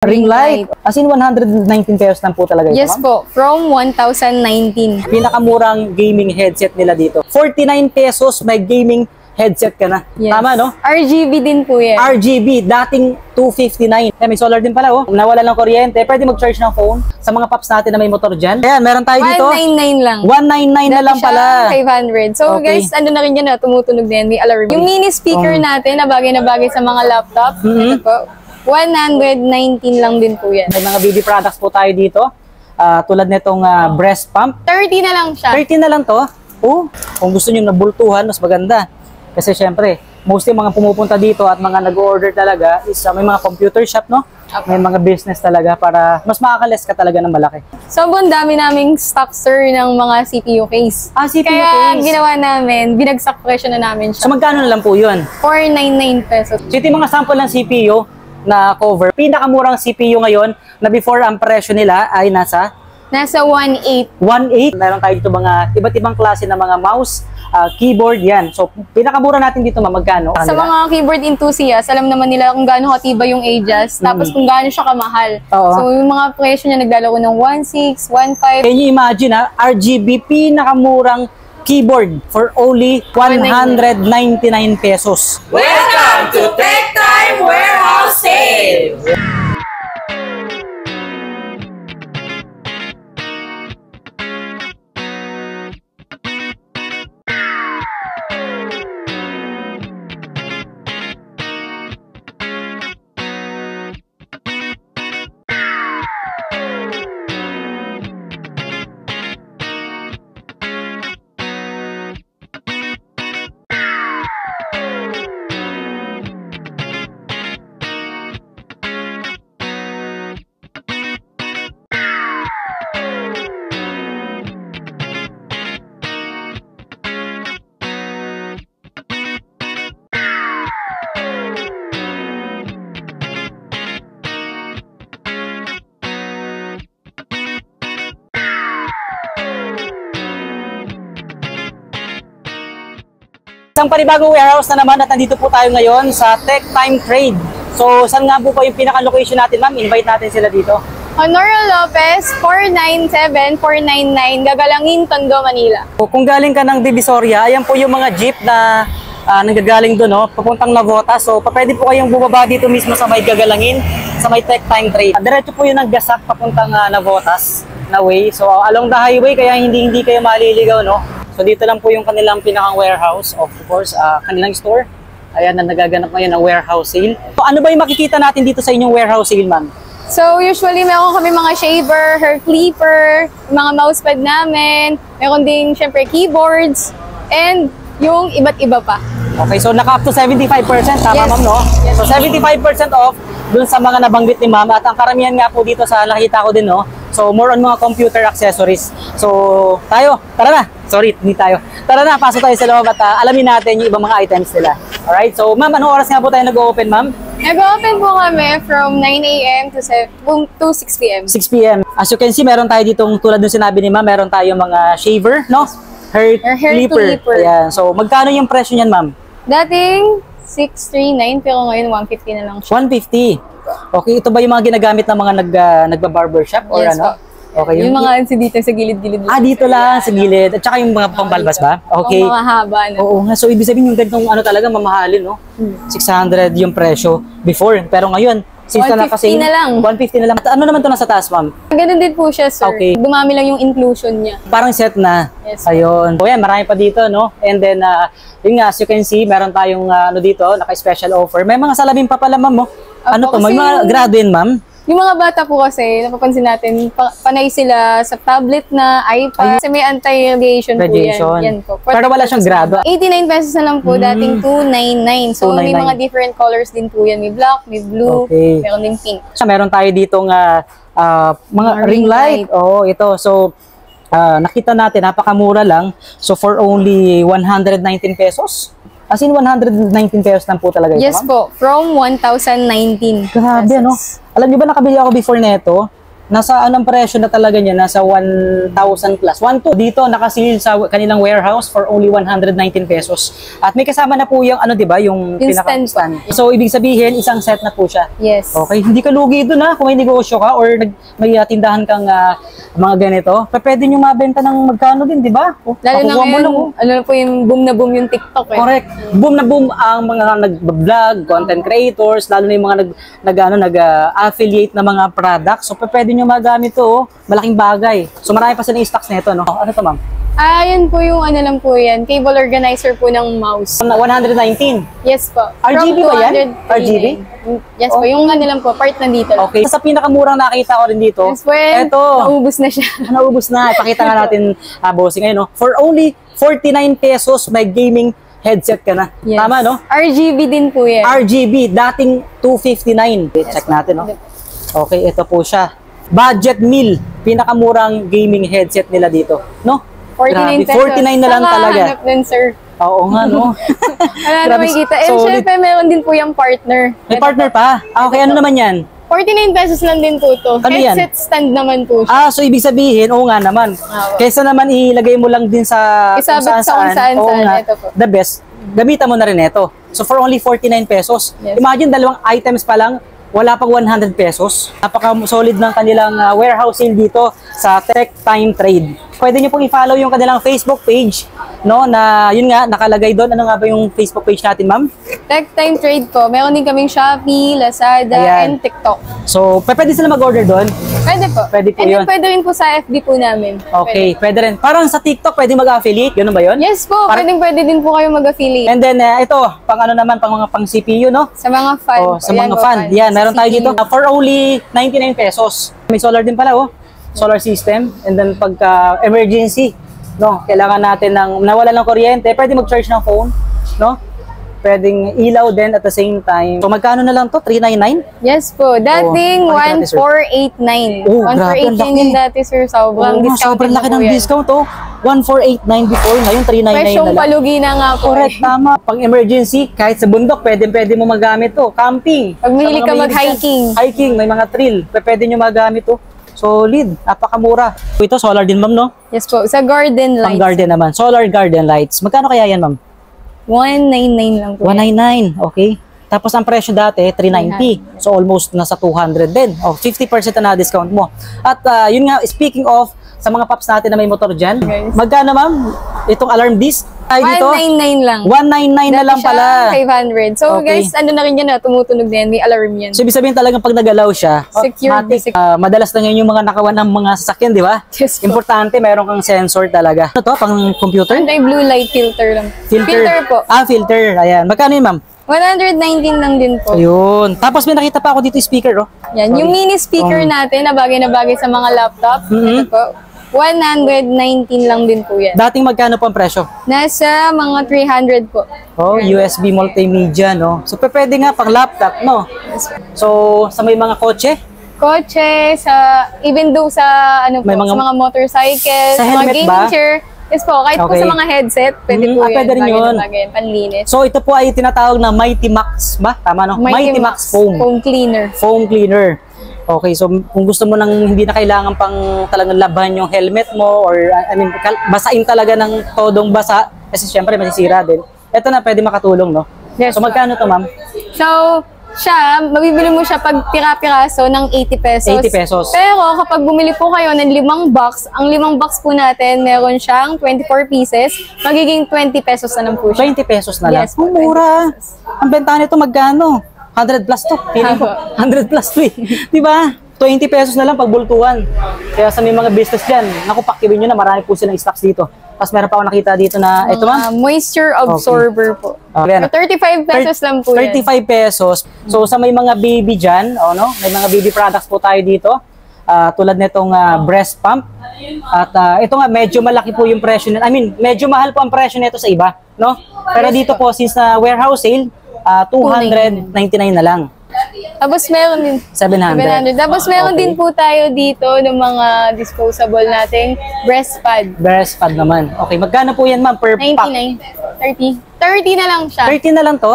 Ring light. As in 119 pesos lang po talaga ito, Yes po, from 1,019. Pinakamurang gaming headset nila dito. 49 pesos may gaming headset ka na. Yes. Tama, no? RGB din po yan. RGB, dating 259. May solar din pala, oh. Nawala ng kuryente, pwede mag-charge ng phone sa mga paps natin na may motor dyan. Ayan, meron tayo dito. 199 lang. 199 na lang Dati pala. siya 500. So Okay. guys, ano na rin yan, tumutunog na yan, may alarm. Yung mini speaker natin na bagay sa mga laptop, ito po, 119 lang din po yan. May mga baby products po tayo dito. Tulad nitong breast pump. 30 na lang siya. 30 na lang to. Oh, kung gusto nyo nabultuhan, mas maganda. Kasi syempre, mostly mga pumupunta dito at mga nag-order talaga is may mga computer shop, no? May mga business talaga para mas makakales ka talaga ng malaki. So, ang dami naming stock, sir, ng mga CPU case. CPU Kaya case. ginawa namin, binagsak presyo na namin So siya. magkano na lang po yun? 499 pesos. So ito yung mga sample ng CPU na cover. Pinakamurang CPU ngayon na before ang presyo nila ay nasa Nasa 1.8. 1.8. Meron tayo dito mga iba't ibang klase ng mga mouse, keyboard, yan. So pinakamura natin dito magkano? Sa mga keyboard enthusiasts, alam naman nila kung gaano katiba yung Asus, tapos kung gaano siya kamahal. Oo. So yung mga presyo niya naglalaro ng 1.6, 1.5. Can you imagine RGB pinakamurang keyboard for only 199 pesos. Welcome to Tech Time Warehouse Sale! Isang panibagong warehouse na naman at nandito po tayo ngayon sa Tech Time Trade. So, saan nga po yung pinaka-location natin, ma'am? Invite natin sila dito. Honorio Lopez, 497-499, Gagalangin, Tondo, Manila. Kung galing ka ng Divisoria, ayan po yung mga jeep na nanggagaling doon, no? Papuntang Navotas. So, pwede po kayong bumaba dito mismo sa may Gagalangin, sa may Tech Time Trade. Diretso po yung naggasak papuntang Navotas na way. So, along the highway, kaya hindi kayo maliligaw, no? So dito lang po yung kanilang pinakang warehouse, of course, kanilang store. Ayan na nagaganap ngayon ng warehouse sale. So ano ba yung makikita natin dito sa inyong warehouse sale, ma'am? So usually meron kami mga shaver, hair clipper, mga mousepad namin, meron ding syempre keyboards, and yung iba't iba pa. Okay, so naka up to 75%, tama, Yes. ma'am, no? Yes. So 75% off dun sa mga nabanggit ni ma'am at ang karamihan nga po dito sa nakita ko din, no? So more on mga computer accessories. So tayo, tara na. Sorry, hindi tayo. Tara na, pasok tayo sa loob at alamin natin yung ibang mga items nila. Alright, so ma'am, anong oras nga po tayo nag-open, ma'am? Nag-open po kami from 9 a.m. to 6 p.m. 6 p.m. As you can see, meron tayo ditong tulad ng sinabi ni ma'am, meron tayong mga shaver, no? Hair clipper. Ayan. So magkano yung presyo niyan, ma'am? Dating 639 pero ngayon 150 na lang siya. 150. Okay, ito ba yung mga ginagamit ng mga nagba-barbershop or Yes ano? po. Okay, Yung mga dito sa gilid-gilid. dito lang sa gilid. At saka yung mga pambalbas ba? Okay. Yung mga haba na. Oo nga. So ibig sabihin yung ganitong ano talaga mamahalin, no? 600 yung presyo before. Pero ngayon, since 150 na lang. 150 na lang. At ano naman to nasa taas, ma'am? Ganun din po siya, sir. Okay. Dumami lang yung inclusion niya. Parang set na. Yes. Ayun. So yan, marami pa dito, no? And then, yun nga, as you can see, meron tayong ano dito, naka-special offer. May mga salamin pa pala, ma'am, mo. Ano to? May kasi mga grado yun, ma'am? Yung mga bata po kasi, napapansin natin, panay sila sa tablet na, iPad. Kasi may anti-radiation po Radiation. yan. Yan po. Pero wala siyang grado. 89 pesos na lang po, dating 299. So, may 299. mga different colors din po yan. May black, may blue, Okay. meron din pink. So, meron tayo ditong mga ring light. Oo, ito. So, nakita natin, napakamura lang. So, for only 119 pesos. As in 119 pesos lang po talaga ito, Yes ma'am? po, from 1,019. Grabe, no? Alam niyo ba, nakabili ako before neto. Nasa anong presyo na talaga niya? Nasa 1,000 plus. 1,200. Dito, nakasil sa kanilang warehouse for only 119 pesos. At may kasama na po yung, ano, di ba? Yung Stand. So, ibig sabihin, isang set na po siya. Yes. Okay, hindi ka lugi doon ha. Kung may negosyo ka or may tindahan kang mga ganito, pwede nyo mabenta ng magkano din, di ba? Lalo na Makukuha mo ngayon, lang, ano na po yung boom na boom yung TikTok eh. Correct. Boom na boom ang mga nag-vlog, content creators, lalo na yung mga nag-affiliate na mga products. So, pwede nyo magamit to, oh. Malaking bagay. So, marami pa silang stocks nito, no? Ano to, ma'am? Yan po yung ano lang po yan, cable organizer po ng mouse. 119. Yes po. RGB From ba yan? 239. RGB? Yes po, yung ano lang po, part na dito. Okay. Sa pinakamurang nakita ko rin dito, Yes po, eto. naubos na siya. Naubos na. Ipakita nga natin, bossing ngayon, no? For only 49 pesos, may gaming headset ka na. Yes. Tama, no? RGB din po yan. RGB, dating 259. Check natin, no? Okay, ito po siya. Budget meal, pinakamurang gaming headset nila dito, no? 49 pesos. 49 na lang Saka talaga. hanap din, sir. Oo nga, no? Wala na Grabe, makikita. And solid. syempre, meron din po yung partner. May partner pa? Okay, ano naman yan? 49 pesos lang din po to. Ano yan? Headset stand naman po siya. So ibig sabihin, oo nga naman. Kaysa naman ilagay mo lang din sa Isabit sa kung saan-saan. oo nga, Ito po. the best, gamitan mo na rin ito. So for only 49 pesos. Yes. Imagine, dalawang items pa lang, wala pang 100 pesos. Napaka-solid ng kanilang warehouse sale dito sa Tech Time Trade. Pwede nyo pong i-follow yung kanilang Facebook page, no, na yun nga, nakalagay doon. Ano nga ba yung Facebook page natin, ma'am? Tech Time Trade po. Meron din kaming Shopee, Lazada, Ayan. and TikTok. So, pwede sila mag-order doon. Pwede po. Pwede po And then yun. pwede rin po sa FB po namin. Okay, pwede rin. Parang sa TikTok, pwede mag-affiliate. Ganun ba yun? Yes po, pwede din po kayo mag-affiliate. And then, ito, pang ano naman, pang mga pang CPU, no? Sa mga fan. Oh, sa mga fan. Yan, meron tayo dito. For only 99 pesos. May solar din pala, oh. Solar system. And then, pagka emergency, no? Kailangan natin ng, nawala ng kuryente, pwede mag-charge ng phone, no? Pwedeng ilaw din at the same time. So, magkano na lang to? 399? Yes po. Dating bakit natin, sir? 1489. Oh, grabe, ang 1489 laki. yung dati, sir. Sobrang Oo, discount. sobrang laki ng discount, oh. 1489 before, ngayon 399 Presyong na lang. palugi na nga po. Correct, tama. Pang emergency, kahit sa bundok, pwede mo magamit to. Camping. Pag mahilig Sa mga ka mahilig mag-hiking. Hiking, may mga trail. Pwede nyo magamit to. Solid, napakamura. Ito, solar din, ma'am, no? Yes po. Sa garden Pang lights. garden naman. Solar garden lights. Magkano kaya yan, ma'am? 199 lang po. 199, okay. Tapos ang presyo dati, 390. So almost nasa 200 din. 50% na discount mo. At yun nga, speaking of, sa mga paps natin na may motor dyan, Guys. magkano, ma'am? Itong alarm disc? Tayo dito? 199 lang. 199 na lang Dati pala. siya 500. So Okay. guys, ano na rin yan na, tumutunog na yan. May alarm yan. So ibig sabihin talagang pag nagalaw siya, Secured, automatic, madalas na ngayon yung mga nakawan ng mga sasakyan, di ba? Yes po. Importante, meron kang sensor talaga. Ano to? Pang computer? Anti-blue light filter lang. Filter po. Filter. Ayan. Magkano yun, ma'am? 119 lang din po. Ayun. Tapos may nakita pa ako dito speaker, oh. Yan. Yung mini speaker natin na bagay sa mga laptop. Mhm. Ito po. 119 lang din po yan. Dating magkano po ang presyo? Nasa mga 300 po. Oh, USB multimedia, no? So, pwede nga pang laptop, no? So, sa may mga kotse, Kotse, even though sa May sa mga motorcycle, Sa mga helmet gaming ba? chair. Yes po, kahit po Okay. sa mga headset, pwede po yan. pwede rin Bagay na yun. bagay, panlinis. so ito po ay tinatawag na Mighty Max ba? Tama, no? Mighty Max Foam. Foam cleaner. Foam cleaner. Okay, so kung gusto mo nang hindi na kailangan pang talagang laban yung helmet mo or basain talaga ng todong basa kasi syempre masisira din. Ito na pwede makatulong, no? Yes, So magkano to, ma'am? So, mabibili mo siya pag pira-piraso ng 80 pesos. 80 pesos. Pero kapag bumili po kayo ng 5 box, ang 5 box po natin, meron siyang 24 pieces, magiging 20 pesos na lang po siya. 20 pesos na lang. Yes, po, Ang mura. Ang benta nito magkano? 100 plus to. Feeling ko, 100 plus to eh. Di ba? 20 pesos na lang pag bultuhan. Kaya sa may mga business dyan, naku, pakiwin nyo na, marami po silang stocks dito. Tapos meron pa ako nakita dito na, ito ma'am. Moisture absorber po. Okay. So, 35 pesos lang po yan. 35 pesos. So sa may mga baby dyan, no? May mga baby products po tayo dito. Tulad nitong breast pump. At ito nga, medyo malaki po yung presyo nito. I mean, medyo mahal po ang presyo nito sa iba, no? Pero dito po, since na warehouse sale, 299 na lang. Tapos meron din 700. Tapos meron Okay. din po tayo dito ng mga disposable nating breast pad. Breast pad naman. Okay, magkano po yan, ma'am, per pack? 99, 30. 30 na lang siya. 30 na lang to.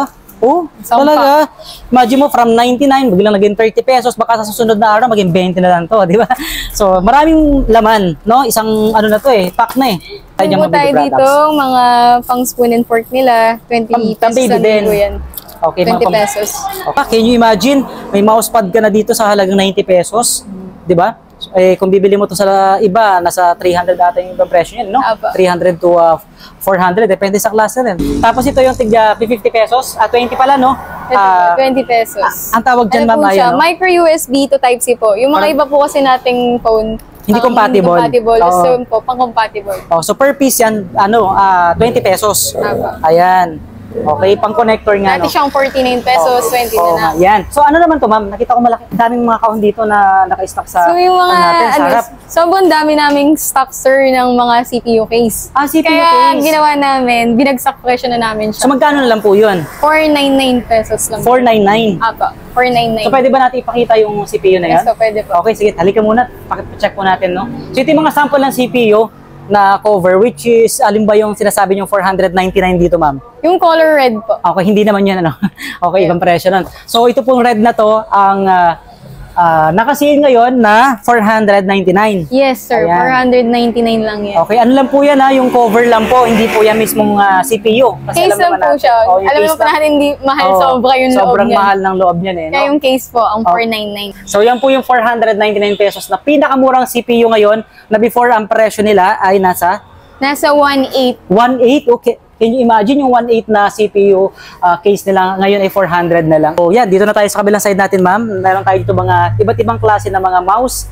Oh, Isang talaga. Imagine mo, from 99, biglang naging 30 pesos, baka sa susunod na araw, maging 20 na lang to, di ba? So, maraming laman, no? Isang, ano na to pack na Tayo dyan po tayo mga dito, mga pang spoon and fork nila, 20 pesos baby lang din. po yan. Okay, 20 pesos. Okay, can you imagine, may mousepad ka na dito sa halagang 90 pesos, di ba? Kung bibili mo to sa iba, nasa 300 ata yung ibang presyo yan, no? Apa. 300 to 400, depende sa klase rin. Tapos ito yung tigya 50 pesos, 20 pala, no? 20 pesos. Ang tawag dyan, Ano ma'am, po siya? ayan, no? Micro USB to Type-C po. Yung mga iba po kasi nating phone, Hindi compatible. Hindi compatible. Oo. So, po, pang-compatible. So per piece yan, 20 pesos. Tama. Ayan. Okay, pang connector nga, Dati no? siyang 49 pesos, 20 na na. Yan. So ano naman to, ma'am? Nakita ko malaki, daming mga kahon dito na naka-stock sa So yung mga, natin, sa harap. sobrang dami naming stock, sir, ng mga CPU case. CPU Kaya case. ginawa namin, binagsak presyo na namin So siya. magkano na lang po yun? 499 pesos lang. 499. Apa, 499. So pwede ba natin ipakita yung CPU na yan? Yes po, pwede po. Okay, sige, halika muna. Check po natin, no? So ito yung mga sample ng CPU na cover, which is, alin ba yung sinasabi yung 499 dito, ma'am? Yung color red po. Okay, hindi naman yan, ano? Okay, ibang presyo nun. So ito pong red na to, ang nakasiin ngayon na 499. Yes, sir. Ayan. 499 lang yan. Okay, ano lang po yan yung cover lang po, hindi po yan mismong CPU. Kasi Case alam lang naman po natin. siya. Oh, yung Alam case mo pa lang. natin hindi mahal, Oo, sobra yung loob sobrang niyan. mahal ng loob niyan, Kaya no? yung case po, ang 499. So yan po yung 499 pesos na pinakamurang CPU ngayon na before ang presyo nila ay nasa Nasa 1.8. 1.8. Okay. Can you imagine yung 1.8 na CPU case nila ngayon ay 400 na lang. So yan, dito na tayo sa kabilang side natin, ma'am. Meron tayo dito mga iba't ibang klase ng mga mouse,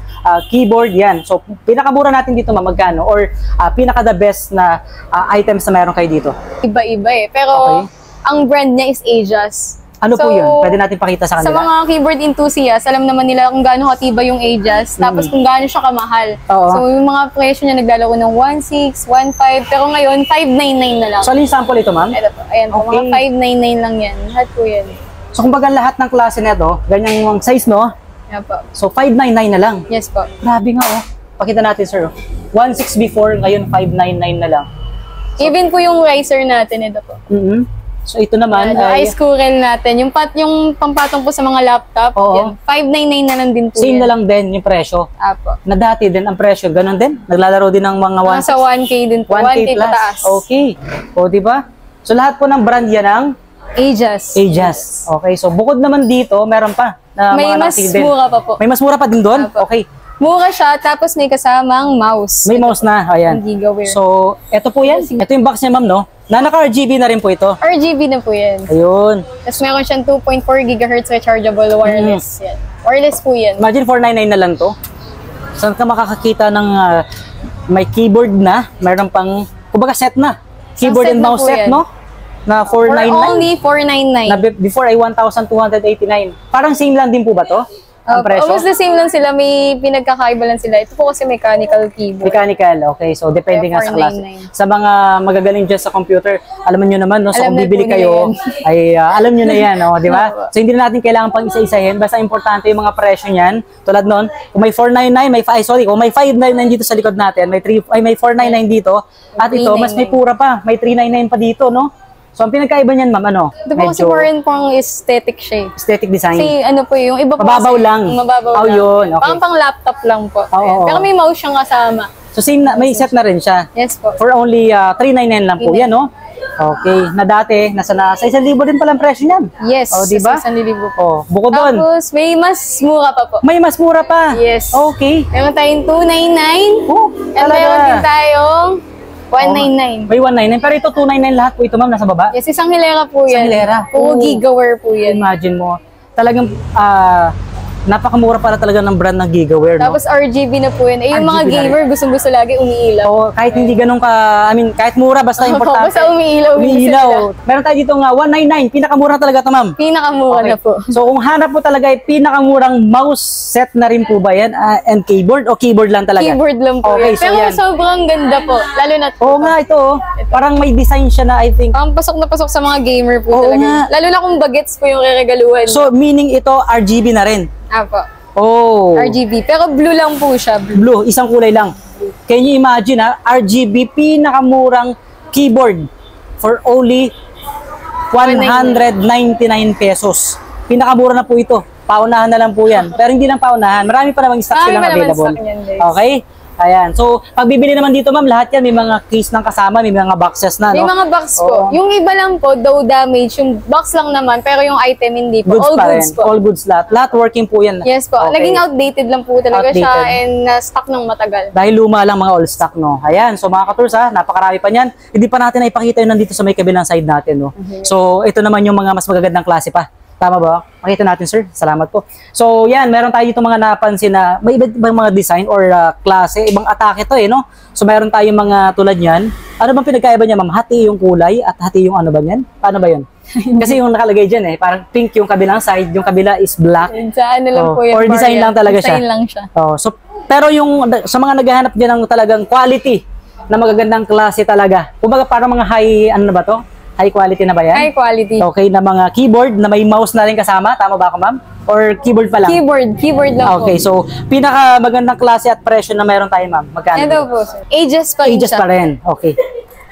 keyboard, yan. So pinakamura natin dito, ma'am, magkano? Or pinaka the best na items na meron kayo dito? Iba-iba Pero Okay. ang brand niya is Ajas. Ano po So, yun? Pwede natin pakita sa Sa kanila? mga keyboard enthusiasts, alam naman nila kung gaano katibay yung Ajas, tapos kung gaano siya kamahal. Oo. So yung mga presyo niya naglalaro ng 1.6, 1.5, pero ngayon 5.99 na lang. So alin sample ito, ma'am? Ito po, ayan po, Okay. mga 5.99 lang yan. Lahat po yan. So kumbaga lahat ng klase nito, ganyan yung size, no? Yan po. So 599 na lang. Yes po. Grabe nga, oh. Pakita natin, sir. 1.6 before, ngayon 599 na lang. Even po yung riser natin, ito po. So ito naman Ano, ay ice cooled natin. Yung pampatong po sa mga laptop, Oo. yan. 599 na lang din po same yan. na lang din yung presyo. Apo. Na dati din ang presyo, ganun din. Naglalaro din ng mga Nasa 1K din po. 1K plus. pataas. Okay. O, di ba? So lahat po ng brand yan ang Ajas. Ajas. Okay, so bukod naman dito, meron pa na May mga mas nakasale din. mura pa po. May mas mura pa din doon? Apo. Okay. Mura siya, tapos may kasamang mouse. May mouse na, ayan. Ang GigaWare. So, eto po yan. Ito yung box niya, ma'am, no? Na naka-RGB na rin po ito. RGB na po yan. Ayun. Tapos meron siyang 2.4 GHz rechargeable wireless. Yan. Wireless po yan. Imagine 499 na lang to. Saan ka makakakita ng may keyboard na, mayroon pang, kumbaga set na. Keyboard set and na mouse po set, yan. no? Na For 499. only 499. Na before ay 1,289. Parang same lang din po ba to? Ang presyo? Almost the same lang sila. May pinagkakaiba lang sila. Ito po kasi mechanical keyboard. Mechanical, okay. So, depende Kaya nga sa klase. 499. Sa mga magagaling dyan sa computer, alam nyo naman, no? So, Alam kung na bibili po nila kayo, yan. ay alam nyo na yan, no? Di ba? Oo. So, hindi na natin kailangan pang isa-isahin. Basta importante yung mga presyo niyan. Tulad nun, kung may 499, kung may 599 dito sa likod natin, may 499 dito, at ito, mas may 399. pura pa. May 399 pa dito, no? So, ang pinagkaiba niyan, ma'am, ano? Ito po kasi more pang aesthetic siya. aesthetic design. Kasi ano po yung iba po Mababaw kasi, lang. Mababaw Oh, lang. yun, okay. Parang pang laptop lang po. Oo. Pero may mouse siyang kasama. So, same na, may set na rin siya. Yes po. For only 399 lang po 399. yan, no? Okay. Na dati, nasa 1,000 din pala ang presyo niyan. Yes. Oh, di ba? Sa 1,000 po. Oh, bukod doon, Tapos may mas mura pa po. may mas mura pa. Yes. Okay. Meron tayong 299. Oh, And meron din talaga. tayong 199. May 199. Pero ito, 299 lahat po ito, ma'am, nasa baba. Yes, isang hilera po yan. Isang hilera. Puro Oh. GigaWare po yan. Imagine mo. Talagang, napakamura pala talaga ng brand ng GigaWare, no? Tapos RGB na po yan. Eh, yung mga RGB na rin. gamer, gustong-gusto lagi umiilaw. So, kahit hindi ganun ka, kahit mura, basta importante. Basta umiilaw. Umiilaw. Meron tayo dito nga, 199. Pinakamura talaga ito, ma'am. Pinakamura na po. So kung hanap po talaga ay pinakamurang mouse set na rin po ba yan? And keyboard o keyboard lang talaga? Keyboard lang po Okay, yan. so Pero yan. sobrang ganda po. Lalo na Oo nga, ito oh. Parang may design siya na I think. Parang pasok na pasok sa mga gamer po Oo talaga. nga. Lalo na kung bagets po yung reregaluhan. So meaning ito RGB na rin. Apo. Oh. RGB. Pero blue lang po siya. Blue. Blue, isang kulay lang. Can you imagine RGB pinakamurang keyboard for only 199 pesos. Pinakamura na po ito. Paunahan na lang po yan. Pero hindi lang paunahan. Marami pa namang stock Marami silang pa naman available. stock yan, guys. Okay? Ayan. So, pag bibili naman dito, ma'am, lahat yan may mga case ng kasama, may mga boxes na, May no? mga box po. Oo. Yung iba lang po, though damage, yung box lang naman, pero yung item hindi po. Goods All pa goods rin. po. All goods lahat. Lahat working po yan. Yes po. Okay. Naging outdated lang po talaga siya Outdated. and stock ng matagal. Dahil luma lang mga all stock, no? Ayan. So, mga ka-tours, ha, napakarami pa niyan. Hindi pa natin naipakita yun nandito sa may kabilang side natin, no? So, ito naman yung mga mas magagandang klase pa. Tama ba? Makita natin, sir. Salamat po. So, yan. Meron tayo dito mga napansin na may iba't ibang mga design or klase. Ibang atake to, eh, no? So, meron tayong mga tulad yan. Ano bang pinagkaiba niya, ma'am? Hati yung kulay at hati yung ano ba yan? Paano ba yun? Kasi yung nakalagay dyan, eh. Parang pink yung kabilang side. Yung kabila is black. And sa ano lang Oh, po yun. or design Marian. lang talaga siya. Design lang siya. Oh, so, pero yung sa mga naghahanap din ng talagang quality na magagandang klase talaga. Kumbaga parang mga high, ano na ba to? High quality na ba yan? High quality. Okay, na mga keyboard na may mouse na rin kasama. Tama ba ako, ma'am? Or keyboard pa lang? Keyboard lang po. Okay, so pinaka magandang klase at presyo na meron tayo, ma'am. Magkano? Ito po, sir. Ages pa rin Ages siya. pa rin. Okay.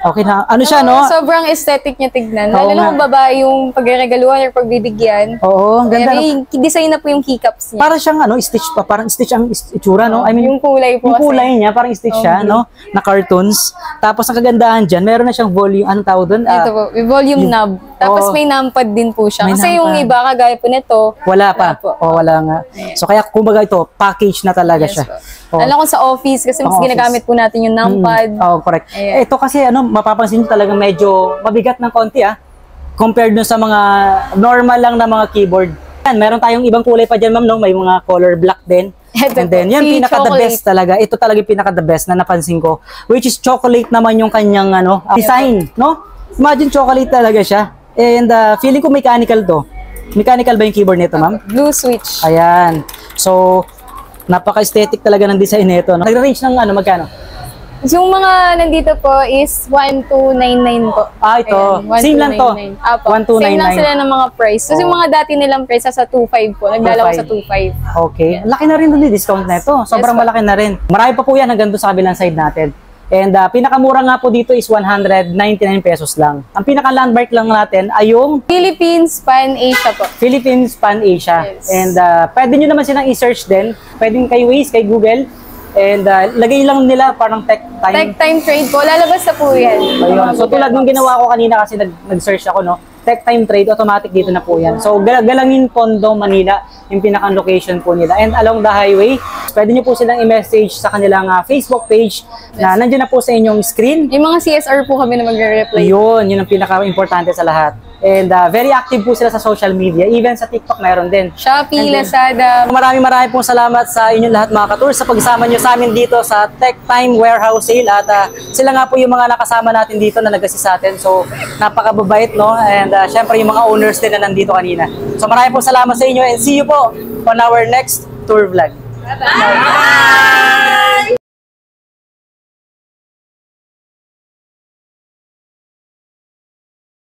Okay na. Ano siya, no? Sobrang aesthetic niya tignan. Oo Lalo na nga. kung babae yung pagregaluhan or pagbibigyan. Oo, ang ganda. May design na po yung keycaps niya. Parang siyang ano, stitch pa. Parang stitch ang itsura, no? I mean, Yung kulay po yung kasi. kulay niya, parang stitch siya, no? Na cartoons. Tapos ang kagandahan dyan, meron na siyang volume, anong tawag doon? Ito po, may volume knob. Tapos Oo. may numpad din po siya. May Kasi yung numpad. iba, kagaya po nito, Wala pa. Wala po. O, wala nga. So, kaya kumbaga ito, package na talaga siya. Oh. alam ko sa office, kasi mas Pang-office. ginagamit po natin yung numpad. Oh, correct. Ayan. Ito kasi, ano, mapapansin nyo talagang medyo mabigat ng konti, ah. Compared dun sa mga normal lang na mga keyboard. Yan, meron tayong ibang kulay pa dyan, ma'am, no? May mga color black din. Ito And then, po, yan, si pinaka-the chocolate. best talaga. Ito talaga yung pinaka-the best na napansin ko. Which is chocolate naman yung kanyang, ano, design, no? Imagine chocolate talaga siya. And feeling ko mechanical to. Mechanical ba yung keyboard nito, ma'am? Blue switch. Ayan. So, napaka-aesthetic talaga ng design nito. No? Nag-range ng ano, magkano? Yung mga nandito po is 1299 po. Ah, ito. Same lang to. 1299. Apo. 1299. Same lang sila ng mga price. Kasi Oh. yung mga dati nilang price sa 25 po. Nagdalaw sa 25. Okay. Laki na rin doon yung discount na ito. Sobrang Yes, po. malaki na rin. Marami pa po yan hanggang doon sa kabilang side natin. And pinakamura nga po dito is 199 pesos lang. Ang pinaka-landmark lang natin ay yung Philippines, Pan Asia po. Philippines Pan Asia. Yes. And pwede nyo naman silang i-search din. Pwedeng kay Waze, kay Google. And lagay lang nila parang tech time. Tech time trade po. Lalabas na po yan. Ayun. So tulad nung ginawa ko kanina kasi nag-search ako, no? Tech time trade, automatic dito na po yan. So Galangin, Tondo, Manila, yung pinakang location po nila. And along the highway, pwede nyo po silang i-message sa kanilang Facebook page na nandiyan na po sa inyong screen. Yung mga CSR po kami na magre-reply. Yun ang pinaka-importante sa lahat. And very active po sila sa social media. Even sa TikTok, mayroon din. Shopee, And then, Lazada. Maraming pong salamat sa inyong lahat mga ka-tours sa pagsama nyo sa amin dito sa Tech Time Warehouse Sale at sila nga po yung mga nakasama natin dito na nag-assist sa atin. So napakababait, no? And syempre yung mga owners din na nandito kanina. So maraming salamat sa inyo and see you po on our next tour vlog. Bye!